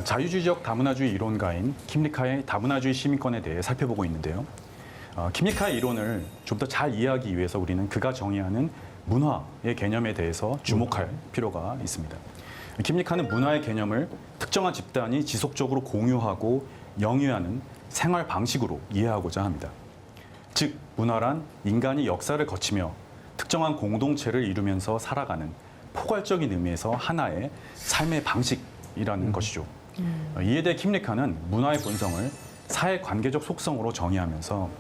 자유주의적 다문화주의 이론가인 킴리카의 다문화주의 시민권에 대해 살펴보고 있는데요. 킴리카의 이론을 좀 더 잘 이해하기 위해서 우리는 그가 정의하는 문화의 개념에 대해서 주목할 필요가 있습니다. 킴리카는 문화의 개념을 특정한 집단이 지속적으로 공유하고 영위하는 생활 방식으로 이해하고자 합니다. 즉, 문화란 인간이 역사를 거치며 특정한 공동체를 이루면서 살아가는 포괄적인 의미에서 하나의 삶의 방식이라는 것이죠. 이에 대해 킴리카는 문화의 본성을 사회 관계적 속성으로 정의하면서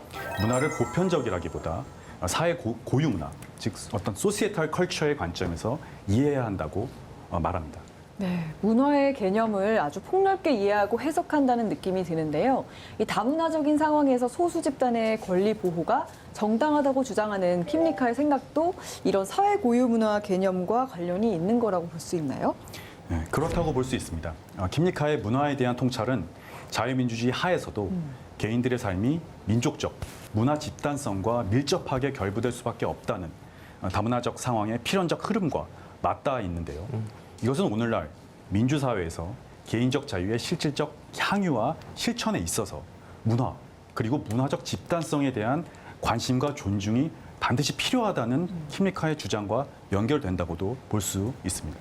문화를 보편적이라기보다 사회 고유 문화, 즉 어떤 소시에탈 컬처의 관점에서 이해해야 한다고 말합니다. 네, 문화의 개념을 아주 폭넓게 이해하고 해석한다는 느낌이 드는데요. 이 다문화적인 상황에서 소수 집단의 권리 보호가 정당하다고 주장하는 킴리카의 생각도 이런 사회 고유 문화 개념과 관련이 있는 거라고 볼 수 있나요? 네, 그렇다고 볼 수 있습니다. 킴리카의 문화에 대한 통찰은 자유민주주의 하에서도 개인들의 삶이 민족적, 문화 집단성과 밀접하게 결부될 수밖에 없다는 다문화적 상황의 필연적 흐름과 맞닿아 있는데요. 이것은 오늘날 민주사회에서 개인적 자유의 실질적 향유와 실천에 있어서 문화, 그리고 문화적 집단성에 대한 관심과 존중이 반드시 필요하다는 킴리카의 주장과 연결된다고도 볼 수 있습니다.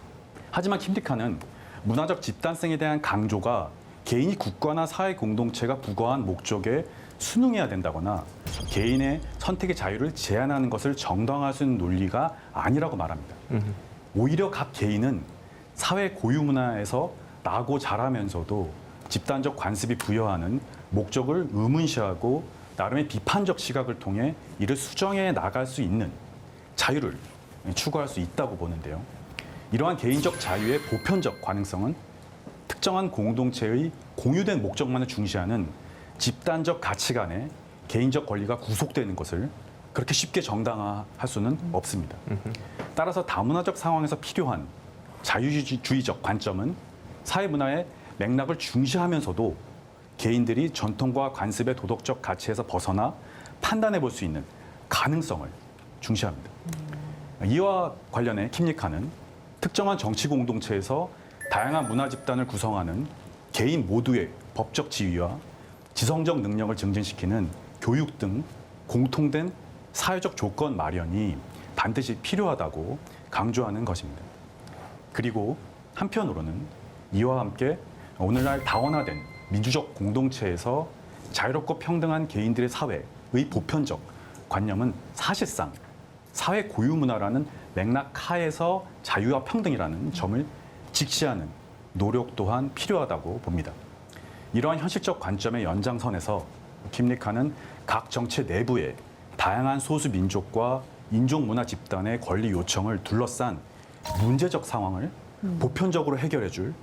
하지만 킴리카는 문화적 집단성에 대한 강조가 개인이 국가나 사회 공동체가 부과한 목적에 순응해야 된다거나 개인의 선택의 자유를 제한하는 것을 정당화할 수 있는 논리가 아니라고 말합니다. 오히려 각 개인은 사회 고유 문화에서 나고 자라면서도 집단적 관습이 부여하는 목적을 의문시하고 나름의 비판적 시각을 통해 이를 수정해 나갈 수 있는 자유를 추구할 수 있다고 보는데요. 이러한 개인적 자유의 보편적 가능성은 특정한 공동체의 공유된 목적만을 중시하는 집단적 가치관에 개인적 권리가 구속되는 것을 그렇게 쉽게 정당화할 수는 없습니다. 따라서 다문화적 상황에서 필요한 자유주의적 관점은 사회문화의 맥락을 중시하면서도 개인들이 전통과 관습의 도덕적 가치에서 벗어나 판단해 볼 수 있는 가능성을 중시합니다. 이와 관련해 킴리카는 특정한 정치 공동체에서 다양한 문화 집단을 구성하는 개인 모두의 법적 지위와 지성적 능력을 증진시키는 교육 등 공통된 사회적 조건 마련이 반드시 필요하다고 강조하는 것입니다. 그리고 한편으로는 이와 함께 오늘날 다원화된 민주적 공동체에서 자유롭고 평등한 개인들의 사회의 보편적 관념은 사실상 사회 고유 문화라는 맥락 하에서 자유와 평등이라는 점을 직시하는 노력 또한 필요하다고 봅니다. 이러한 현실적 관점의 연장선에서 킴리카는 각 정체 내부의 다양한 소수 민족과 인종 문화 집단의 권리 요청을 둘러싼 문제적 상황을 보편적으로 해결해줄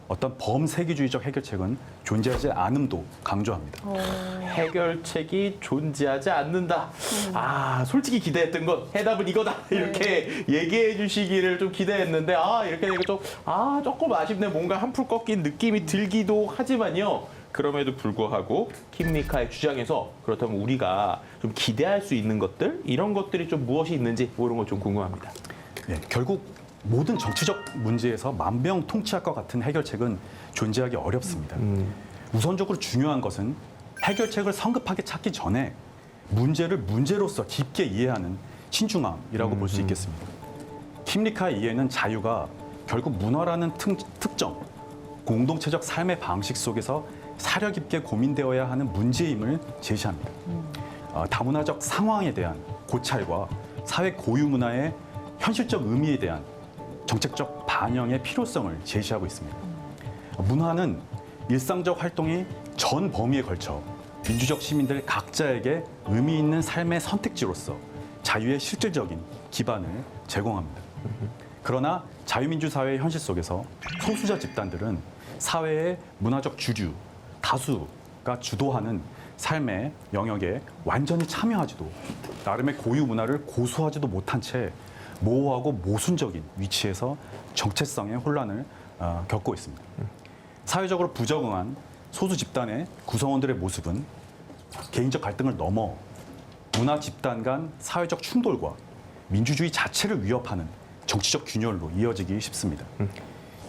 어떤 범세기주의적 해결책은 존재하지 않음도 강조합니다. 해결책이 존재하지 않는다. 솔직히 기대했던 건 해답은 이거다. 이렇게 얘기해 주시기를 좀 기대했는데, 이렇게 되니까 조금 아쉽네. 뭔가 한풀 꺾인 느낌이 들기도 하지만요. 그럼에도 불구하고 킴리카의 주장에서 그렇다면 우리가 좀 기대할 수 있는 것들, 이런 것들이 좀 무엇이 있는지 이런 거 좀 궁금합니다. 네, 결국 모든 정치적 문제에서 만병통치할 것 같은 해결책은 존재하기 어렵습니다. 우선적으로 중요한 것은 해결책을 성급하게 찾기 전에 문제를 문제로서 깊게 이해하는 신중함이라고 볼 수 있겠습니다. 킴리카의 이해는 자유가 결국 문화라는 특정 공동체적 삶의 방식 속에서 사려 깊게 고민되어야 하는 문제임을 제시합니다. 다문화적 상황에 대한 고찰과 사회 고유 문화의 현실적 의미에 대한 정책적 반영의 필요성을 제시하고 있습니다. 문화는 일상적 활동이 전 범위에 걸쳐 민주적 시민들 각자에게 의미 있는 삶의 선택지로서 자유의 실질적인 기반을 제공합니다. 그러나 자유민주 사회의 현실 속에서 소수자 집단들은 사회의 문화적 주류, 다수가 주도하는 삶의 영역에 완전히 참여하지도 나름의 고유 문화를 고수하지도 못한 채 모호하고 모순적인 위치에서 정체성의 혼란을 겪고 있습니다. 사회적으로 부적응한 소수 집단의 구성원들의 모습은 개인적 갈등을 넘어 문화 집단 간 사회적 충돌과 민주주의 자체를 위협하는 정치적 균열로 이어지기 쉽습니다.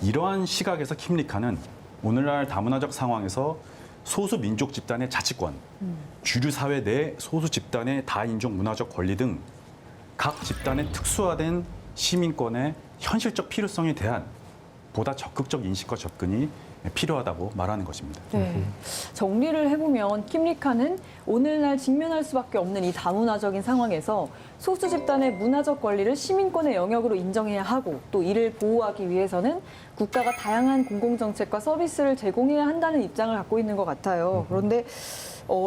이러한 시각에서 킴리카는 오늘날 다문화적 상황에서 소수 민족 집단의 자치권, 주류 사회 내 소수 집단의 다인종 문화적 권리 등 각 집단의 특수화된 시민권의 현실적 필요성에 대한 보다 적극적 인식과 접근이 필요하다고 말하는 것입니다. 네. 정리를 해보면 킴리카는 오늘날 직면할 수밖에 없는 이 다문화적인 상황에서 소수 집단의 문화적 권리를 시민권의 영역으로 인정해야 하고 또 이를 보호하기 위해서는 국가가 다양한 공공정책과 서비스를 제공해야 한다는 입장을 갖고 있는 것 같아요. 그런데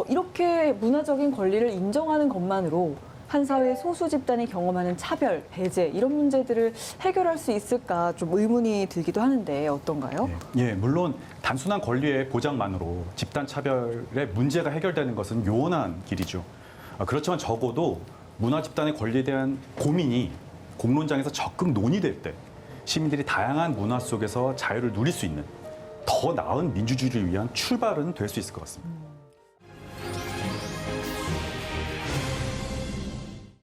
이렇게 문화적인 권리를 인정하는 것만으로 한 사회 소수 집단이 경험하는 차별, 배제 이런 문제들을 해결할 수 있을까 좀 의문이 들기도 하는데 어떤가요? 예, 물론 단순한 권리의 보장만으로 집단 차별의 문제가 해결되는 것은 요원한 길이죠. 그렇지만 적어도 문화 집단의 권리에 대한 고민이 공론장에서 적극 논의될 때 시민들이 다양한 문화 속에서 자유를 누릴 수 있는 더 나은 민주주의를 위한 출발은 될 수 있을 것 같습니다.